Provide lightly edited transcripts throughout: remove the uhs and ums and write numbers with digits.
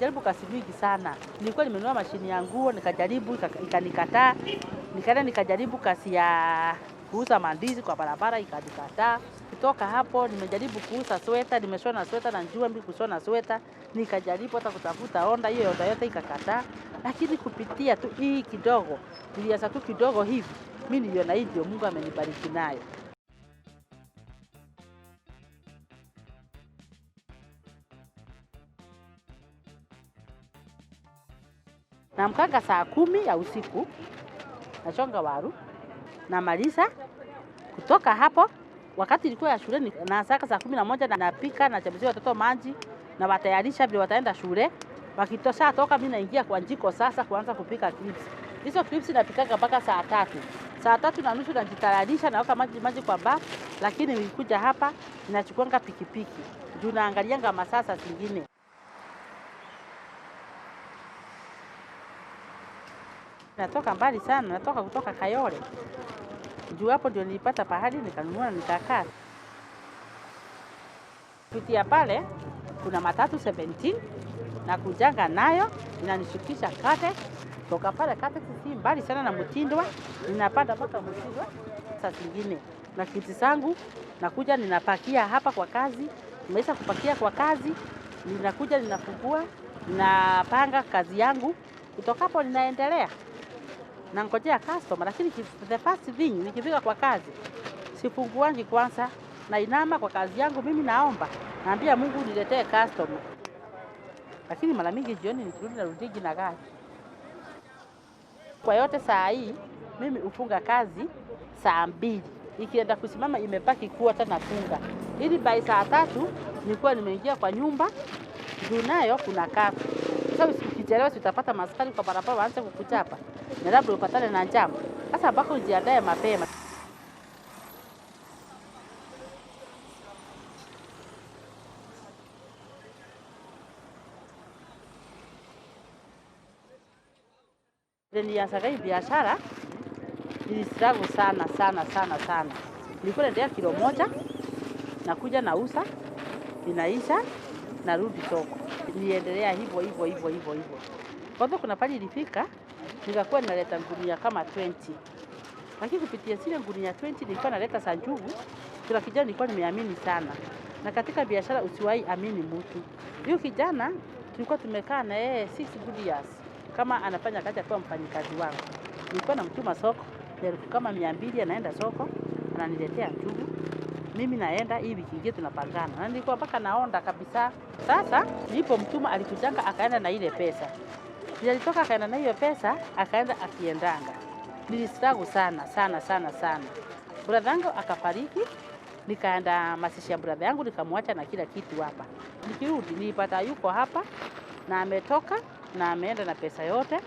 nimejaribu kazi mingi sana. Nilikuwa nimenunua mashini ya nguo, nikajaribu, ikanikataa. Nikaenda nikajaribu kazi ya kuuza mandizi kwa barabara, ikanikataa. Kutoka hapo nimejaribu kuuza sweta, nimeshona sweta na njua mimi kushona sweta. Nikajaribu hata kutafuta onda, hiyo onda yote ikakataa. Lakini kupitia tu hii kidogo, nilianza tu kidogo hivi. Mimi niliona hii ndio Mungu amenibariki nayo. Naamkanga saa 10 ya usiku, nachonga waru, namaliza. Kutoka hapo, wakati nilikuwa ya shule, naanzanga saa 11 na napika, nachemshia watoto maji, na watayarisha vile wataenda shule. Wakitosha toka mimi naingia kwa jiko sasa kuanza kupika clips. Hizo clips napikanga mpaka saa 3. Saa 3:30 najitayarisha, naweka maji kwa bafu, lakini nilikuja hapa ninachukuanga pikipiki. Juu naangalianga masaa zingine. Natoka mbali sana, natoka kutoka Kayole. Juu hapo ndio nilipata pahali nikanunua na nikakaa. Kupitia pale kuna matatu 17 na kujanga nayo inanishukisha Kate. Toka pale Kate si mbali sana na Mtindwa, ninapanda mpaka Mtindwa saa zingine. Na kiti zangu nakuja ninapakia hapa kwa kazi. Nimesha kupakia kwa kazi, ninakuja ninafungua, ninapanga kazi yangu. Kutoka hapo ninaendelea. Na ngojea customer, lakini the first thing nikifika kwa kazi sifunguangi kwanza, na inama kwa kazi yangu mimi naomba. Naambia Mungu niletee customer. Lakini mara mingi jioni nikirudi narudi na gari. Kwa yote saa hii mimi ufunga kazi saa 2. Ikienda kusimama imebaki kuwa tena funga. Ili by saa 3 nilikuwa nimeingia kwa nyumba. Juu nayo kuna kafu. Sasa ukichelewa utapata maskari kwa barabara waanze kukuchapa. Na labda upatane na njama. Sasa mpaka ujiandae mapema. Nilianza hii biashara nilistruggle sana. Nilikuwa naendea kilo 1 nakuja nauza, inaisha narudi soko. Niendelea hivyo. Kwa hivyo kuna pale ilifika nikakuwa naleta ngunia kama 20. Lakini kupitia zile ngunia 20 nilikuwa naleta za njugu. Kuna kijana nilikuwa nimeamini sana. Na katika biashara usiwahi amini mtu. Huyo kijana tulikuwa tumekaa na yeye 6 good years. Kama anafanya kazi kwa mfanyikazi wangu. Nilikuwa namtuma soko, elfu kama 200 anaenda soko, ananiletea njugu. Mimi naenda hii wiki ingine tunapangana. Na nilikuwa mpaka naonda kabisa. Sasa nipo mtuma alikujanga akaenda na ile pesa. Nilitoka akaenda na hiyo pesa, akaenda akiendanga. Nilistruggle sana. Brother yangu akafariki, nikaenda mazishi ya brother yangu nikamwacha na kila kitu hapa. Nikirudi nilipata yuko hapa na ametoka na ameenda na pesa yote.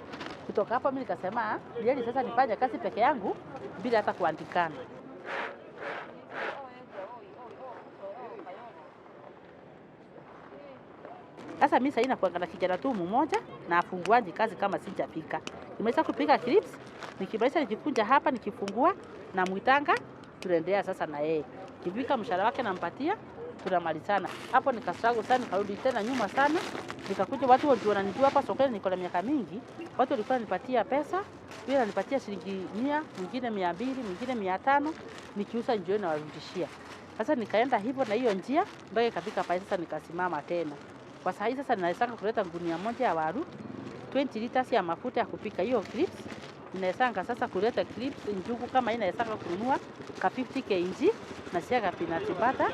Kutoka hapa mimi nikasema, "Ndiye sasa nifanye kazi peke yangu bila hata kuandikana." Sasa mimi sasa nakuanga na kijana tu mmoja na afunguaji kazi kama sijapika. Nimeweza kupika clips, nikimaliza nikikunja hapa nikifungua na muitanga tunaendelea sasa na yeye. Kifika mshahara wake nampatia, tunamalizana. Hapo nikastruggle sana, nikarudi tena nyuma sana. Nikakuja watu wananijua hapa sokoni niko na miaka mingi. Watu walikuwa wananipatia pesa, bila nipatia shilingi 100, mwingine 200, mwingine 500, nikiuza jioni na warudishia. Sasa nikaenda hivyo na hiyo njia, mpaka ikafika pale sasa nikasimama tena. Kwa saa hii sasa ninaweza kuleta ngunia moja ya waru, 20 liters ya mafuta ya kupika hiyo clips. Ninaweza sasa kuleta clips njugu kama inaweza kununua ka 50 kg na siaga peanut butter.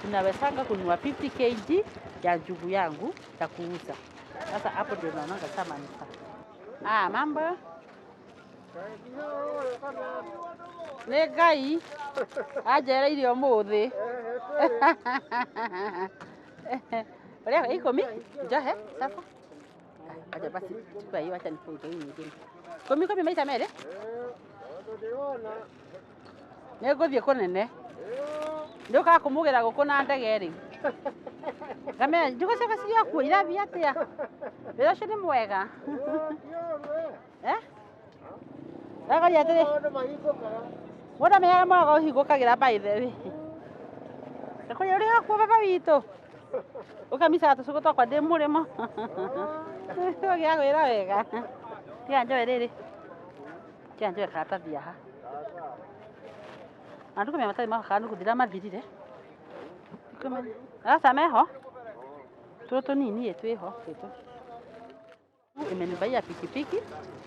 Ninaweza kununua 50 kg ya njugu yangu ya kuuza. Sasa hapo ndio naonanga kama nifa. Mambo. Negai. Ajera irio muthi. Leo iko mimi? Jahe, sasa. Acha basi chukua hiyo acha nifunge hii nyingine. Komi maita mere? Negothie kunene. Ndoka kumugira gukuna ndege ri. Kame ndiko saka siya ku irathi atia. Bila shini mwega. Ndagari atire. Wona meya mwaga uhigukagira by the way. Ndako yori hakwa baba wito. Ukamisa atusuko kwa demuremo. Gĩagwĩra wega. Kĩanjoe rĩrĩ. Kĩanjoe karatathi haha. Andũ kũmenya matarĩ makana gũthira mathirire. Sasa meho. Toto nini twĩho twĩto. Imenibaia pikipiki.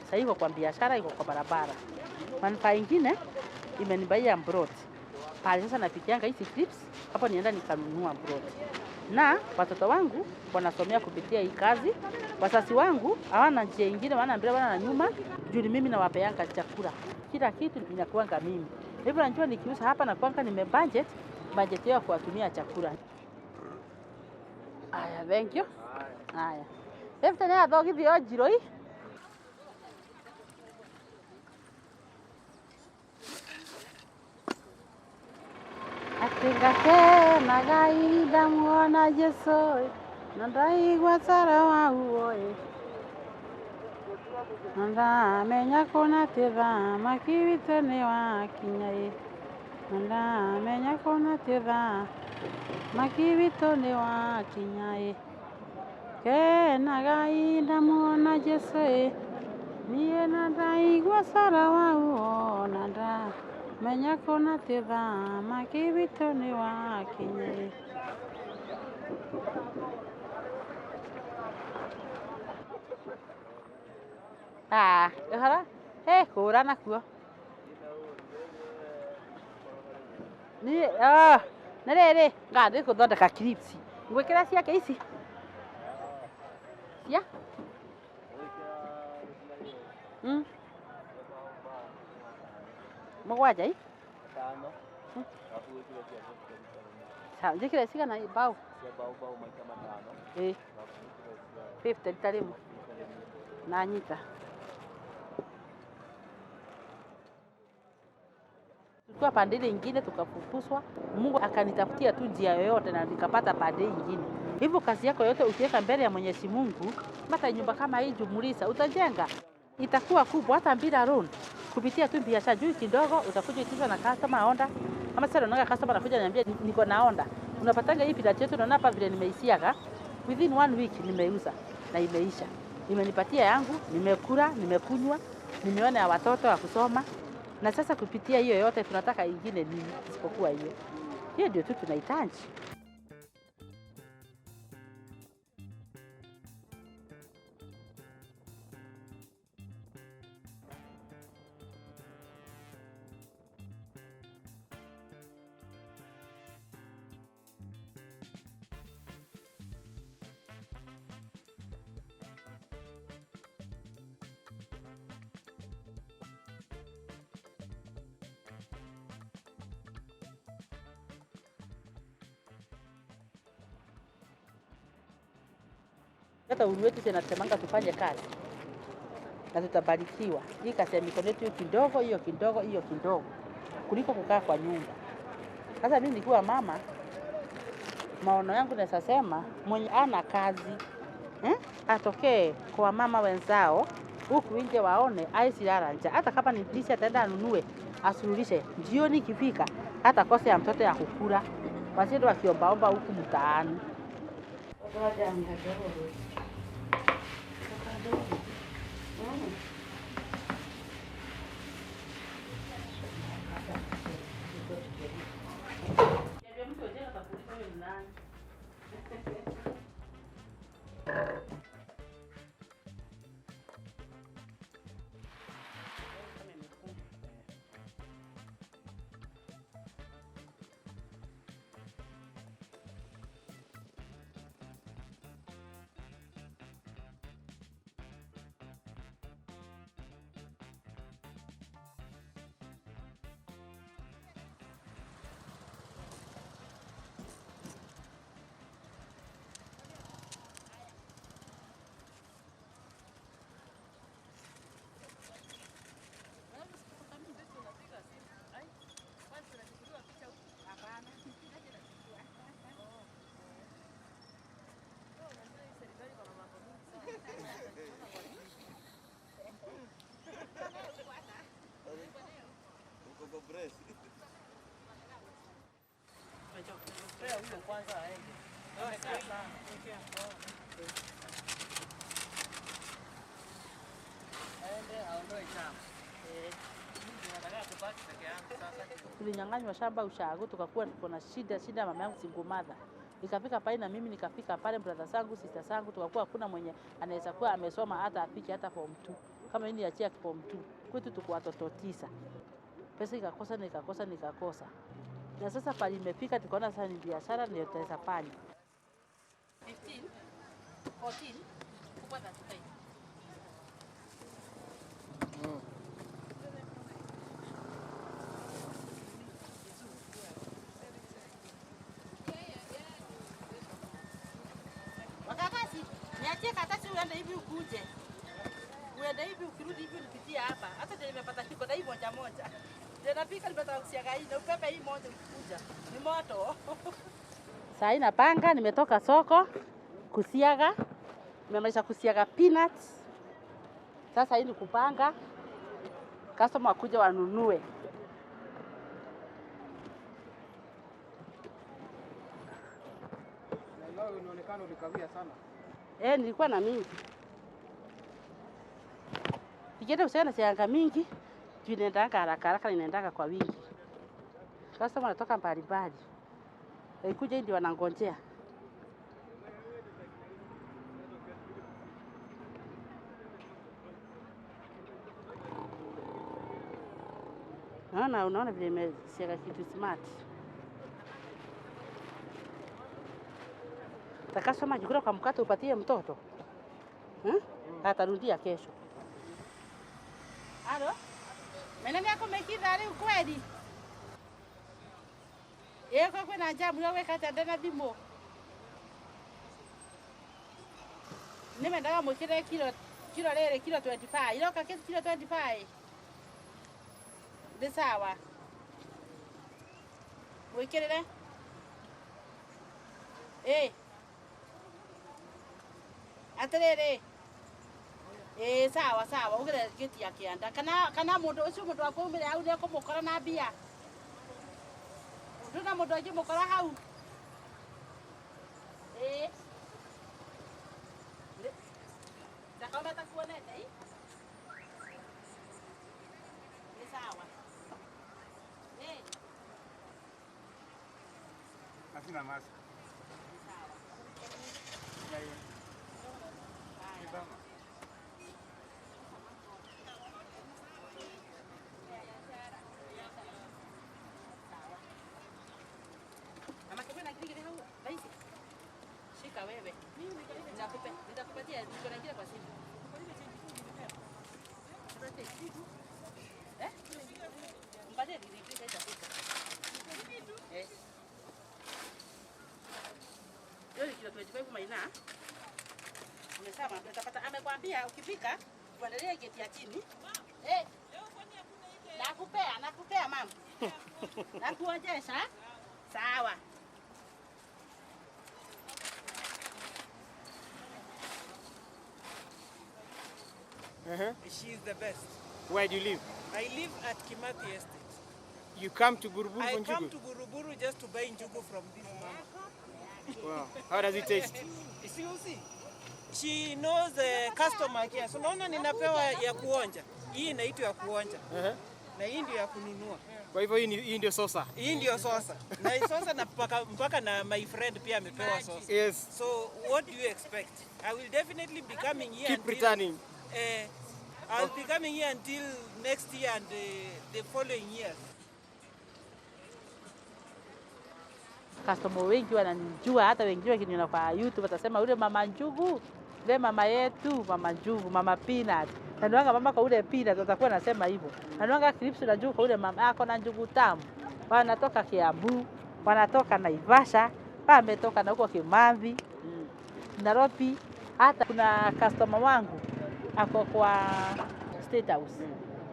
Sasa iko kwa biashara, iko kwa barabara. Manufaa ingine imenibaia plot. Pale sasa napikianga hizi clips, hapo nienda nikanunua plot. Na watoto wangu wanasomea kupitia hii kazi. Wazazi wangu hawana njia nyingine, wanaambia wana na nyuma, juu mimi nawapeanga chakula. Kila kitu inakuanga mimi. Hivyo najua nikiuza hapa na kuanga budget yao kuwatumia chakula. Aya, thank you. Aya. Hebu tena thogithio njiroi. Atingake nagai damuona Yesu ndaigua sara wauoe nda menya kona tetha makivitone wa kinyae nda menya kona tetha makivitone wa kinyae ke nagai damuona Yesu niye ndaigua sara wauo nda menya kona tetha makivitone wa kinyae. Hara? Kũra nakuo. Nĩ rĩrĩ, ngathiĩ gũthondeka clips. Ngwĩkĩra ciake ici. Cia? Mũgwanja i? Sawa, njĩkĩre cigana mbao? Mbao maita matano. 50 rita rĩmwe. Na nyita. Tulikuwa pande ile nyingine tukafukuzwa. Mungu akanitafutia tu njia yoyote na nikapata pande nyingine. Hivyo kazi yako yote ukiweka mbele ya Mwenyezi Mungu, hata nyumba kama hii Jumulisa utajenga. Itakuwa kubwa hata bila loan. Kupitia tu biashara juu kidogo utakuja ikiza na customer onda. Kama sasa unaona customer anakuja ananiambia niko na onda. Unapatanga hii pila chetu unaona hapa vile nimeisiaga. Within 1 week nimeuza na imeisha. Nimenipatia yangu, nimekula, nimekunywa, nimeona ya watoto wa kusoma. Na sasa kupitia hiyo yote tunataka ingine nini isipokuwa hiyo. Hiyo ndio tu tunahitaji. Hata uhuru wetu tunasemanga tufanye kazi na tutabarikiwa. Hii kazi ya mikono yetu kidogo, hiyo kidogo, hiyo kidogo, kuliko kukaa kwa nyumba. Sasa mimi nikiwa mama, maono yangu naweza sema mwenye ana kazi atokee kwa mama wenzao huku nje waone aisilala nje. Hata kama ni ndizi ataenda anunue, asululishe. Jioni ikifika hata kose ya mtoto ya kukula. Wasiende wakiombaomba huku mtaani. Tulinyang'anywa shamba ushago, tukakuwa tuko na shida. Mama yangu single mother nikafika pale na mimi nikafika pale, brother zangu sister zangu, tukakuwa hakuna mwenye anaweza kuwa amesoma hata afike hata form 2 kama mimi niachia form 2. Kwetu tuko watoto 9. Pesa nikakosa. Na sasa pale imefika, tukaona sasa ni biashara ndio tutaweza fanya. 15 14 kupata tukai. Wakati niachie katasi uende hivi ukuje. Uende hivi ukirudi hivi nipitia hapa. Hata ndio nimepata kiko na hii moja. Ndio napika nimetoka kusiaga hii na upepe hii moja ukikuja. Ni moto. Sasa napanga, nimetoka soko kusiaga. Nimemaliza kusiaga peanuts. Sasa hii ni kupanga customer wakuja wanunue. Na leo inaonekana ulikawia sana. Nilikuwa na mingi. Nikienda usiana sianga mingi, juu inaendanga haraka inaendanga kwa wingi. Customer wanatoka mbalimbali. Kuja ndio wanangojea. Unaona vile nimesiaga kitu smart. Takasoma jikura kwa mkate upatie mtoto. Atarudia kesho. Halo? Menani yako mekida leo kweli? Kwa kwena jamu wewe kata ndana thimo. Nimendaga mwikire kilo lele kilo 25. Iloka kesi kilo 25. Ni sawa. Mwikire? Aterere. Sawa. Ugire geti ya kianda. Kana mundu ucio mundu akumire hau ne kumukora na bia. Nduna mundu aje mukora hau. Takoma takuona dai. Ni sawa. Asina masa. Shika wewe. Nitakupatia niko na kile kwa simu. Mpatie nilipika itafika. Yule kilo 25 maina. Umesema utapata amekwambia ukifika tuendelee geti ya chini. Nakupea mama. Nakuonjesha. Sawa. She is the best. Where do you live? I live at Kimathi Estate. You come to Buruburu I for come njugu? to Buruburu just to buy njugu from this mama. Wow. How does it taste? You see, she knows the customer care. So unaona ninapewa ya kuonja. Hii inaitwa ya kuonja. Na hii ndio ya kununua. Kwa hivyo hii ndio sosa? Hii ndio sosa. Na hii sosa na mpaka na my friend pia amepewa sosa. Yes. So what do you expect? I will definitely be coming here. Keep returning. I'll be coming here until next year and the following years. Customer wengi wananijua, hata wengine wakiniona kwa YouTube watasema ule mama njugu, ule mama yetu, mama njugu, mama peanut. Nanuanga mama kwa ule peanut, watakuwa nasema hivyo. Nanuanga clips na njugu kwa ule mama yako na njugu tamu. Wanatoka Kiambu, wanatoka Naivasha, wametoka na huko Kimathi, Nairobi. Hata kuna customer wangu ako kwa State House.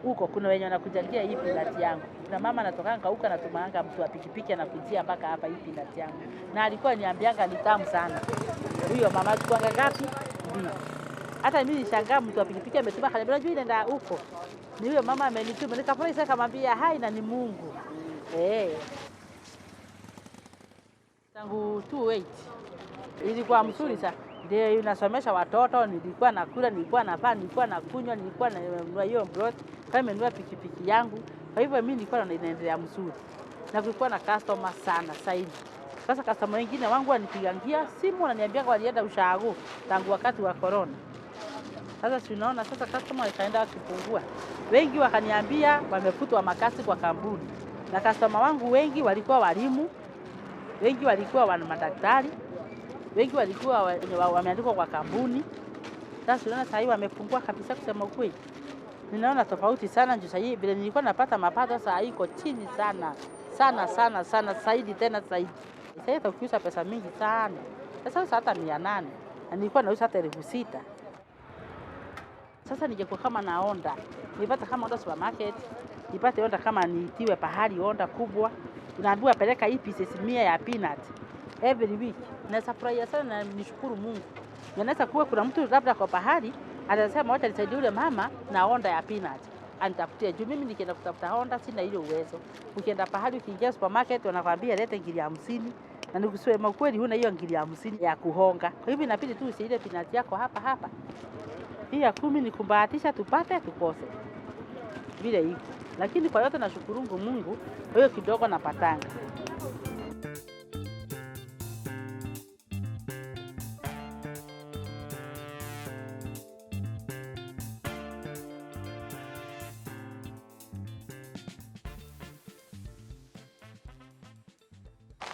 Huko kuna wenye wanakujangia hii peanut yangu. Na mama anatokanga huko anatumanga mtu wa pikipiki anakujia mpaka hapa hii peanut yangu. Na alikuwa niambianga ni tamu sana. Huyo mama tukwanga ngapi? Ndio. Hata mimi nishangaa mtu wa pikipiki ametuma kaniambia unajua inaenda huko. Ni huyo mama amenituma nikafurahi sana kamwambia hai na ni Mungu. Tangu 28 ilikuwa mzuri sana. ndio inasomesha watoto, nilikuwa nakula, nilikuwa navaa, nilikuwa nakunywa, nilikuwa nanunua hiyo broth, kama nimenunua pikipiki yangu. Kwa hivyo mimi nilikuwa naendelea mzuri. Na kulikuwa na customer sana zaidi. Sasa customer wengine wangu wanipigangia simu wananiambia walienda ushago tangu wakati wa corona. Sasa tunaona sasa customer ikaenda kupungua. Wengi wakaniambia wamefutwa makazi kwa kampuni. Na customer wangu wengi walikuwa walimu, wengi walikuwa wana madaktari, wengi walikuwa wameandikwa kwa kampuni. Sasa tunaona sasa hivi wamepungua kabisa kusema ukweli. Ninaona tofauti sana juu sasa hivi vile nilikuwa napata mapato sasa iko chini sana. Sana zaidi tena zaidi. Sasa hivi ukiuza pesa mingi sana. Sasa hata 800 na nilikuwa nauza hata 6,000. Sasa ningekuwa kama naonda, nipata kama onda supermarket, nipate onda kama niitiwe pahali onda kubwa, tunaambiwa peleka hii pieces 100 ya peanut every week. Naweza furahia sana na nishukuru Mungu. Naweza kuwa kuna mtu labda kwa pahali anasema wacha nisaidie yule mama na onda ya peanut. Anitafutie juu mimi nikienda kutafuta honda sina ile uwezo. Ukienda pahali ukiingia supermarket wanakwambia leta 50,000 na nikusema kweli huna hiyo 50,000 ya kuhonga. Kwa hivyo inabidi tu usiile peanut yako hapa. Hii ya 10 ni kumbahatisha tupate tukose. Vile hivyo. Lakini kwa yote nashukuru Mungu, hiyo kidogo napatanga.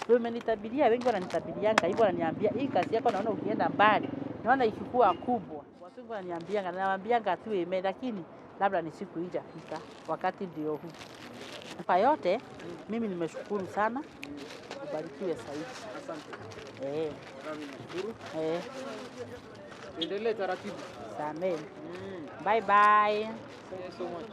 Wamenitabiria, wengi wananitabirianga hivyo, wananiambia hii kazi yako naona ukienda mbali, naona ikikuwa kubwa. Watu wengi wananiambianga, nawaambianga tu lakini labda ni siku haijafika, wakati ndio huu. Kwa yote mimi nimeshukuru sana. Ubarikiwe zaidi. Asante. Nashukuru. Endelee taratibu. Amen. Bye bye. Thank you so much.